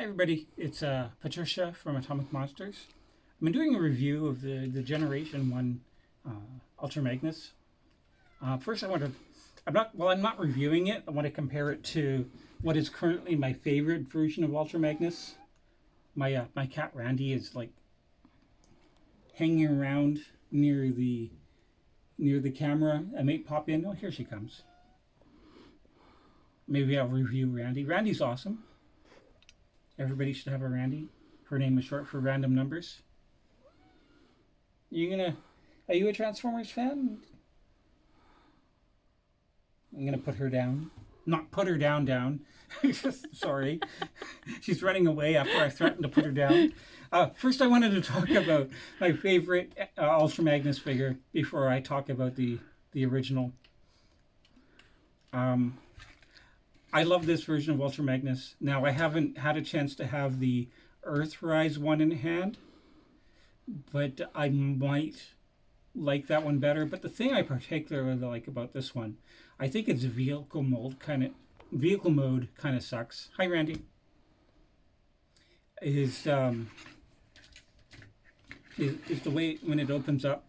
Hi everybody, it's Patricia from Atomic Monsters. I've been doing a review of the Generation 1 Ultra Magnus. First I want to, I'm not reviewing it, I want to compare it to what is currently my favorite version of Ultra Magnus. My cat Randy is like hanging around near the camera. I may pop in, oh here she comes. Maybe I'll review Randy. Randy's awesome. Everybody should have a Randy. Her name is short for random numbers. Are you a Transformers fan? I'm gonna put her down. Not put her down. Sorry. She's running away after I threatened to put her down. First I wanted to talk about my favorite Ultra Magnus figure before I talk about the original. I love this version of Ultra Magnus. Now, I haven't had a chance to have the Earthrise one in hand, but I might like that one better. But the thing I particularly like about this one, I think its vehicle mode kind of sucks. Hi, Randy. Is the way when it opens up.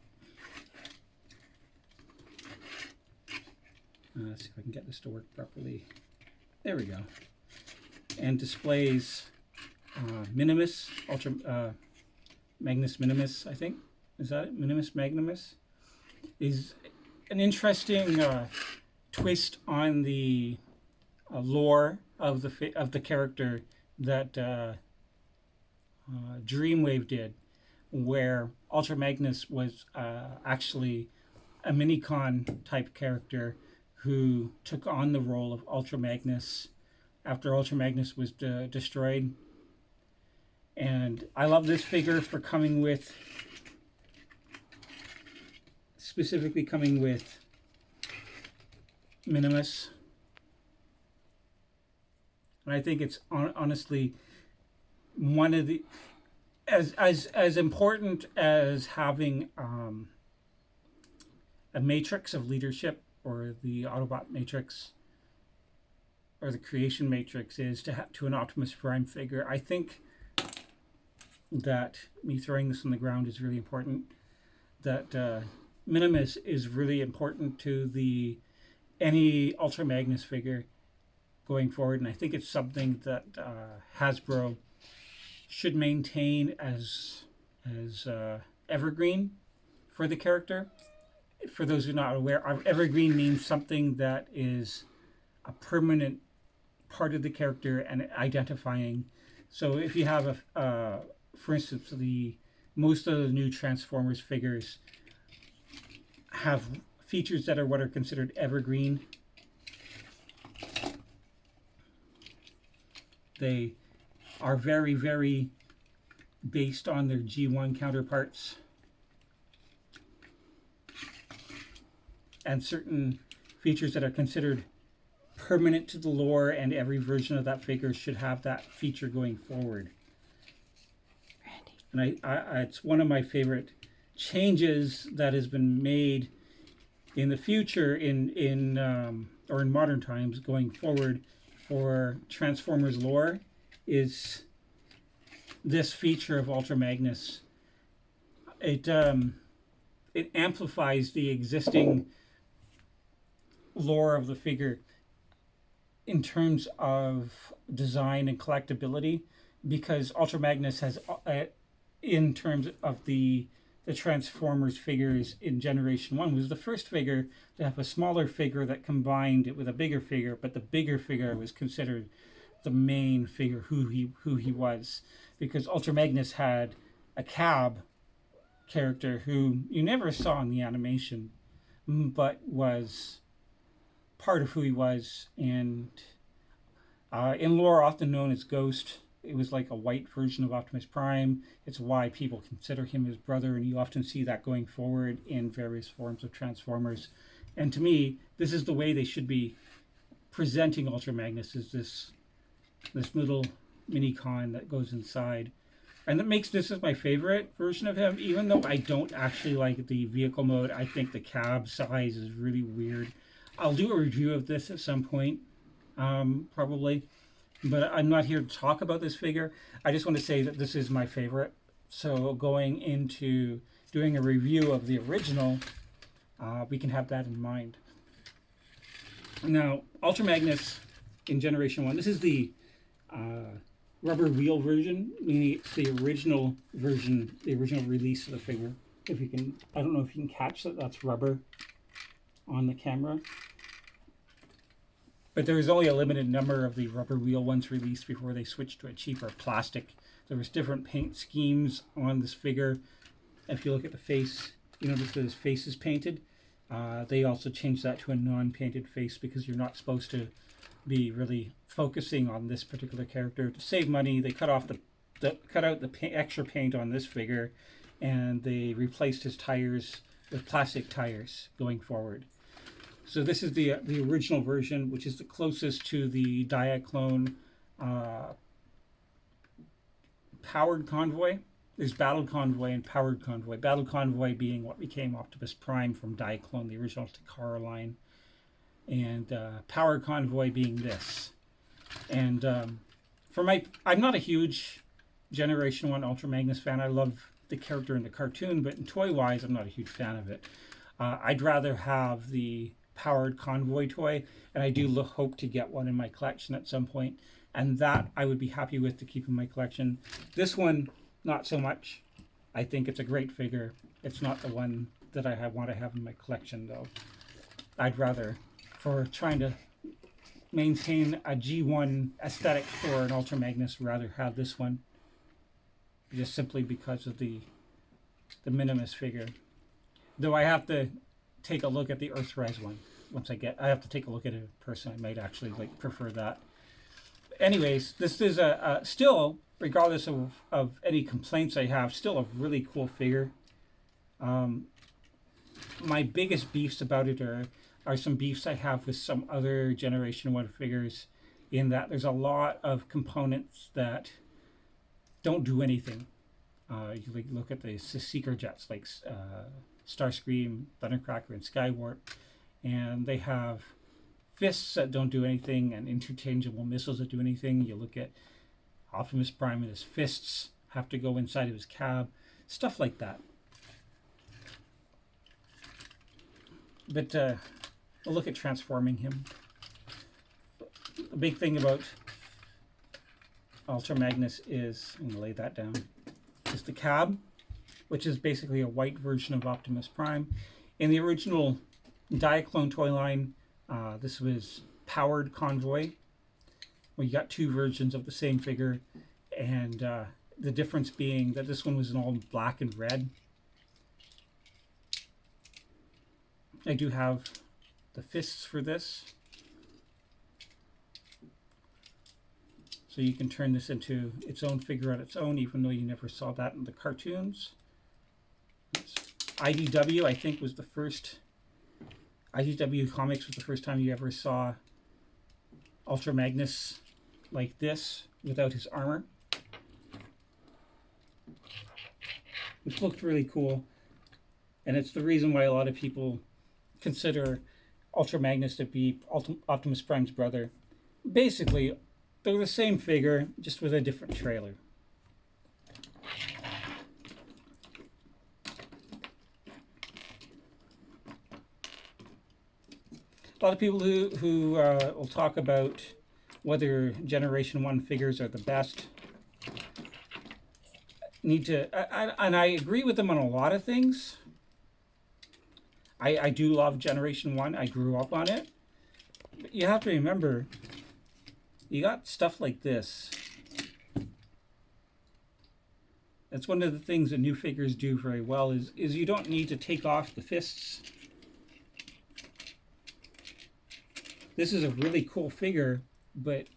Let's see if I can get this to work properly. There we go. And displays Minimus, Magnus Minimus, I think. Is that it? Minimus Magnus? Is an interesting twist on the lore of the character that Dreamwave did, where Ultra Magnus was actually a Minicon type character who took on the role of Ultra Magnus after Ultra Magnus was destroyed. And I love this figure for specifically coming with Minimus. And I think it's honestly one of the as important as having a matrix of leadership, or the Autobot Matrix, or the Creation Matrix is to an Optimus Prime figure. I think that me throwing this on the ground is really important. That Minimus is really important to any Ultra Magnus figure going forward, and I think it's something that Hasbro should maintain as evergreen for the character. For those who are not aware, evergreen means something that is a permanent part of the character and identifying. So if you have for instance, most of the new Transformers figures have features that are what are considered evergreen. They are very, very based on their G1 counterparts. And certain features that are considered permanent to the lore, and every version of that figure should have that feature going forward. Randy. And it's one of my favorite changes that has been made in the future in modern times going forward for Transformers lore is this feature of Ultra Magnus. It amplifies the existing lore of the figure in terms of design and collectability, because Ultra Magnus has, in terms of the Transformers figures in Generation 1, was the first figure to have a smaller figure that combined it with a bigger figure, but the bigger figure was considered the main figure who he was, because Ultra Magnus had a cab character who you never saw in the animation, but was part of who he was, and in lore often known as Ghost. It was like a white version of Optimus Prime. It's why people consider him his brother, and you often see that going forward in various forms of Transformers. And to me, this is the way they should be presenting Ultra Magnus, is this little mini-con that goes inside. And that makes this as my favorite version of him, even though I don't actually like the vehicle mode. I think the cab size is really weird. I'll do a review of this at some point, probably. But I'm not here to talk about this figure. I just want to say that this is my favorite. So going into doing a review of the original, we can have that in mind. Now, Ultra Magnus in Generation 1, this is the rubber wheel version, meaning it's the original version, the original release of the figure. If you can, I don't know if you can catch that, that's rubber on the camera. But there was only a limited number of the rubber wheel ones released before they switched to a cheaper plastic. There was different paint schemes on this figure. If you look at the face, you notice that his face is painted. They also changed that to a non-painted face because you're not supposed to be really focusing on this particular character. To save money, they cut out the extra paint on this figure, and they replaced his tires with plastic tires going forward. So this is the original version, which is the closest to the Diaclone powered convoy. There's Battle Convoy and Powered Convoy. Battle Convoy being what became Optimus Prime from Diaclone, the original Takara line, and Powered Convoy being this. And I'm not a huge Generation 1 Ultra Magnus fan. I love the character in the cartoon, but in toy-wise, I'm not a huge fan of it. I'd rather have the Powered Convoy toy, and I do hope to get one in my collection at some point, and that I would be happy with to keep in my collection. This one, not so much. I think it's a great figure. It's not the one that I want to have in my collection, though. I'd rather, for trying to maintain a G1 aesthetic for an Ultra Magnus, rather have this one, just simply because of the Minimus figure. Though I have to take a look at the Earthrise one. I have to take a look at it in person. I might actually prefer that. Anyways, this is still, regardless of any complaints I have, still a really cool figure. My biggest beefs about it are some beefs I have with some other Generation 1 figures, in that there's a lot of components that don't do anything. You look at the Seeker jets, like Starscream, Thundercracker, and Skywarp, and they have fists that don't do anything and interchangeable missiles that do anything. You look at Optimus Prime and his fists have to go inside of his cab, stuff like that. But we'll look at transforming him. The big thing about Ultra Magnus is, I'm going to lay that down, is the cab, which is basically a white version of Optimus Prime. In the original Diaclone toy line, this was Powered Convoy, where you got two versions of the same figure, and the difference being that this one was in all black and red. I do have the fists for this. So you can turn this into its own figure on its own, even though you never saw that in the cartoons. IDW, I think, was the first. IDW Comics was the first time you ever saw Ultra Magnus like this, without his armor. Which looked really cool. And it's the reason why a lot of people consider Ultra Magnus to be Optimus Prime's brother. Basically, they're the same figure, just with a different trailer. A lot of people who will talk about whether Generation 1 figures are the best need to, and I agree with them on a lot of things. I do love Generation 1. I grew up on it. But you have to remember, you got stuff like this. That's one of the things that new figures do very well, is you don't need to take off the fists. This is a really cool figure, but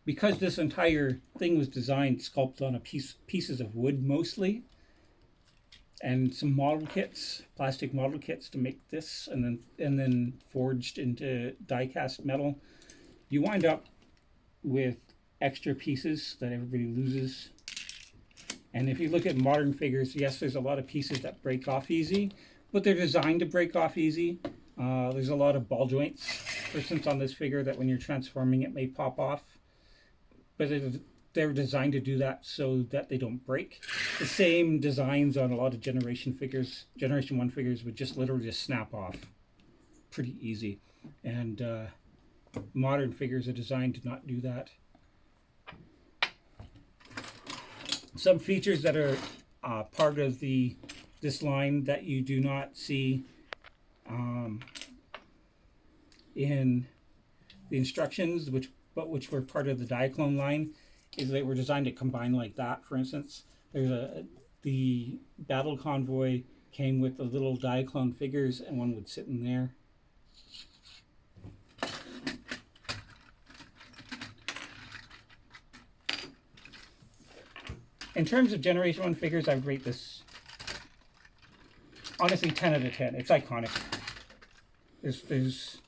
because this entire thing was designed, sculpted on pieces of wood mostly, and some model kits, plastic model kits to make this, and then forged into die-cast metal, you wind up with extra pieces that everybody loses. And if you look at modern figures, yes, there's a lot of pieces that break off easy, but they're designed to break off easy. There's a lot of ball joints instance, on this figure that when you're transforming it may pop off, but they're designed to do that so that they don't break. The same designs on a lot of Generation 1 figures would just literally just snap off pretty easy. And modern figures are designed to not do that. Some features that are part of this line that you do not see in the instructions, which were part of the Diaclone line, is they were designed to combine like that. For instance, the battle convoy came with the little Diaclone figures, and one would sit in there. In terms of Generation 1 figures, I would rate this, honestly, 10 out of 10. It's iconic. There's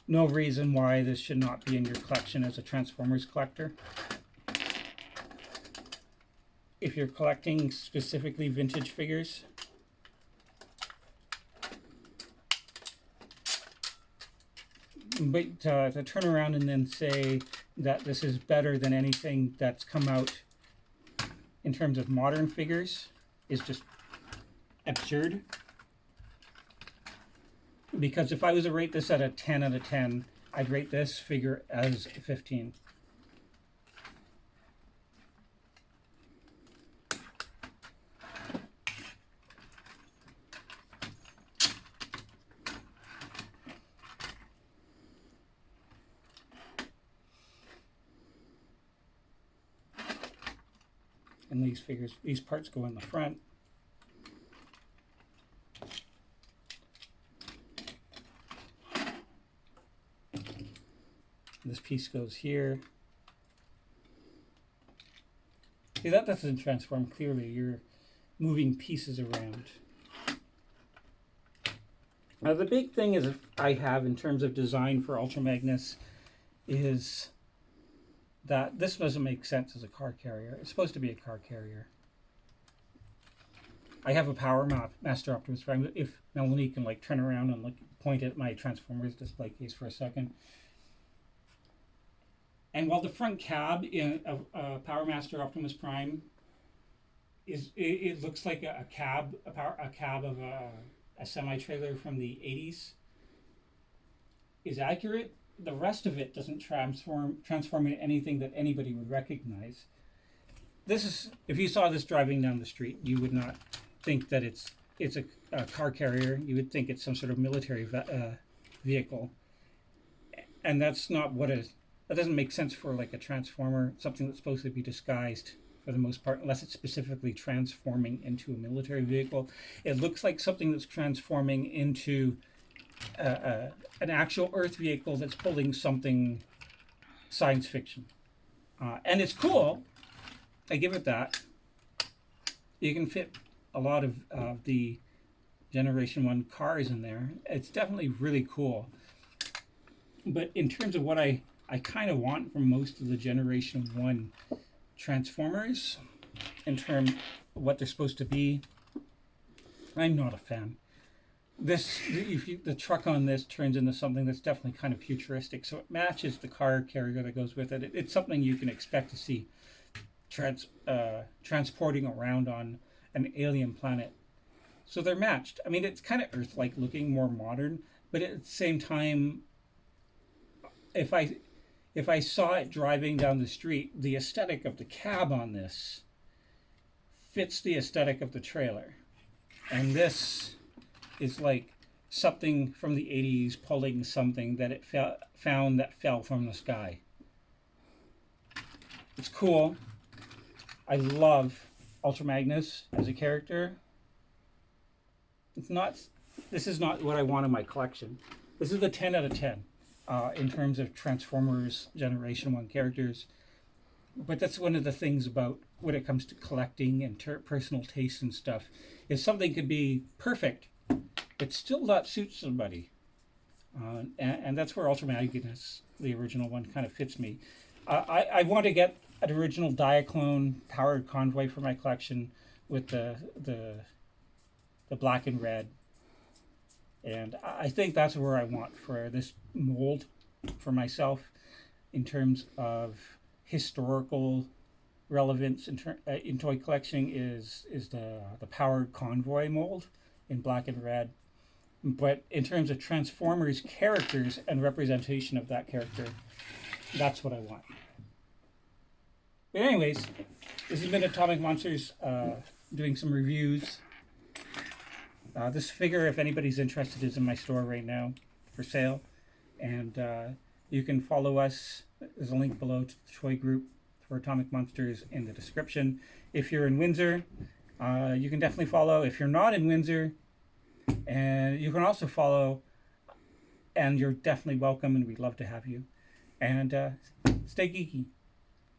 no reason why this should not be in your collection as a Transformers collector. If you're collecting specifically vintage figures. But to turn around and then say that this is better than anything that's come out in terms of modern figures is just absurd. Because if I was to rate this at a 10 out of 10, I'd rate this figure as a 15. And these parts go in the front. This piece goes here. See, that doesn't transform clearly. You're moving pieces around. Now, the big thing is I have in terms of design for Ultra Magnus is that this doesn't make sense as a car carrier. It's supposed to be a car carrier. I have a Power Master Optimus Prime. If Melanie can like turn around and point at my Transformers display case for a second. And while the front cab in a Power Master Optimus Prime it looks like a cab of a semi-trailer from the 80s is accurate, the rest of it doesn't transform into anything that anybody would recognize. This is, if you saw this driving down the street, you would not think that it's a car carrier. You would think it's some sort of military vehicle, and that's not what that doesn't make sense for like a transformer, something that's supposed to be disguised for the most part, unless it's specifically transforming into a military vehicle. It looks like something that's transforming into an actual Earth vehicle that's pulling something science fiction. And it's cool. I give it that. You can fit a lot of the Generation 1 cars in there. It's definitely really cool. But in terms of what I kind of want from most of the Generation 1 Transformers, in terms of what they're supposed to be, I'm not a fan. The truck on this turns into something that's definitely kind of futuristic, so it matches the car carrier that goes with it. It's something you can expect to see transporting around on an alien planet. So they're matched. I mean, it's kind of Earth-like looking, more modern, but at the same time, if I saw it driving down the street, the aesthetic of the cab on this fits the aesthetic of the trailer. And this is like something from the 80s pulling something that it found that fell from the sky. It's cool. I love Ultra Magnus as a character. This is not what I want in my collection. This is a 10 out of 10 in terms of Transformers Generation 1 characters. But that's one of the things about when it comes to collecting and personal taste and stuff, is something could be perfect, but still not suit somebody. And that's where Ultra Magnus, the original one, kind of fits me. I want to get an original Diaclone powered convoy for my collection with the black and red. And I think that's where I want for this mold for myself in terms of historical relevance in toy collecting is the powered convoy mold in black and red. But in terms of Transformers characters and representation of that character, that's what I want. But anyways, this has been Atomic Monsters doing some reviews. This figure, if anybody's interested, is in my store right now for sale. And you can follow us. There's a link below to the toy group for Atomic Monsters in the description. If you're in Windsor, you can definitely follow. If you're not in Windsor, and you can also follow, and you're definitely welcome, and we'd love to have you. And stay geeky.